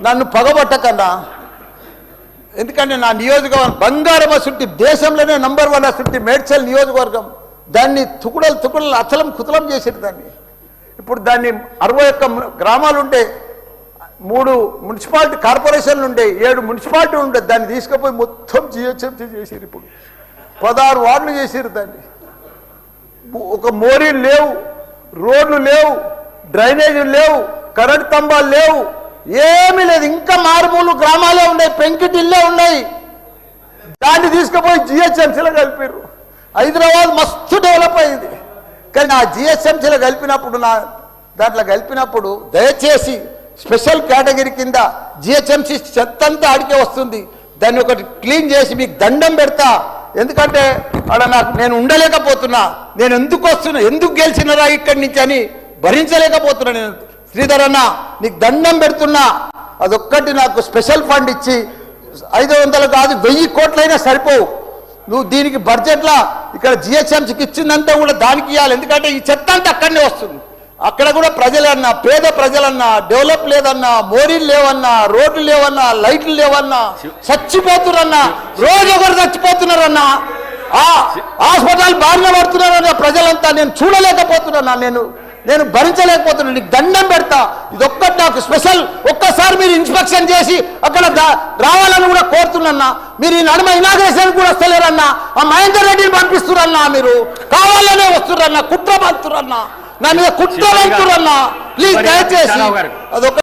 నన్ను పగబట్టకన్నా, ఎందుకంటే నా నియోజకవర్గం బంగారం అసుంటి దేశంలోనే నంబర్ 1 అసుంటి మేడ్చల్ నియోజకవర్గం, దాన్ని తుకుడలు అచలం కుతలం చేసేది దాన్ని. ఇప్పుడు దాన్ని 61 గ్రామాలు ఉంటే 3 మున్సిపాలిటీ కార్పొరేషన్లు ఉండే, 7 మున్సిపాలిటీ ఉండే, దాన్ని తీసుకుపోయి మొత్తం జిహెచ్ఎంసీ చేసారు. ఇప్పుడు 16 వార్డులు చేసారు దాన్ని. ఒక మోరీలు లేవు, రోడ్లు లేవు, డ్రైనేజీలు లేవు, కరెంట్ స్తంభాలు లేవు, ఏమీ లేదు. ఇంకా మారుమూలు గ్రామాలే ఉన్నాయి, పెంకిటిల్లే ఉన్నాయి. దాన్ని తీసుకుపోయి జిహెచ్ఎంసీలో కలిపారు. హైదరాబాద్ మస్తు డెవలప్ అయింది. కానీ ఆ జిహెచ్ఎంసీలో దాంట్లో కలిపినప్పుడు దయచేసి స్పెషల్ కేటగిరీ కింద జిహెచ్ఎంసీ చెత్త అంతా ఆడికే వస్తుంది. దాన్ని ఒకటి క్లీన్ చేసి మీకు దండం పెడతా. ఎందుకంటే అక్కడ నేను ఉండలేకపోతున్నా. నేను ఎందుకు వస్తున్నా, ఎందుకు గెలిచినరా ఇక్కడి నుంచి అని భరించలేకపోతున్నా. నేను శ్రీధర్ అన్న నీకు దండం పెడుతున్నా, అదొక్కటి నాకు స్పెషల్ ఫండ్ ఇచ్చి 500 కాదు 1000 కోట్లైనా సరిపోవు. నువ్వు దీనికి బడ్జెట్లో ఇక్కడ జిహెచ్ఎంసీకి ఇచ్చిందంతా కూడా దానికి ఇవ్వాలి. ఎందుకంటే ఈ చెత్త అంతా అక్కడనే వస్తుంది. అక్కడ కూడా ప్రజలన్నా, పేద ప్రజలన్నా, డెవలప్ లేదన్నా, మోరీలు లేవన్నా, రోడ్లు లేవన్నా, లైట్లు లేవన్నా, చచ్చిపోతున్నారన్నా, రోజు ఒకరు చచ్చిపోతున్నారన్నా, హాస్పిటల్ బారిన పడుతున్నారన్నా ప్రజలంతా. నేను చూడలేకపోతున్నా, నేను భరించలేకపోతున్నా. నీకు దండం పెడతా. ఇదొక్కటి నాకు స్పెషల్. ఒక్కసారి మీరు ఇన్స్పెక్షన్ చేసి అక్కడ రావాలని కూడా కోరుతున్నా. మీరు ఈ నడుమ ఇనాగ్రేషన్ కూడా వస్తలేరన్నా. ఆ మహేందర్ రెడ్డిని పంపిస్తురన్నా. మీరు కావాలనే వస్తురన్నా, కుట్ర పంతురన్నా, నా మీద కుట్ర పంతురన్నా. ప్లీజ్ దయచేసి అదొక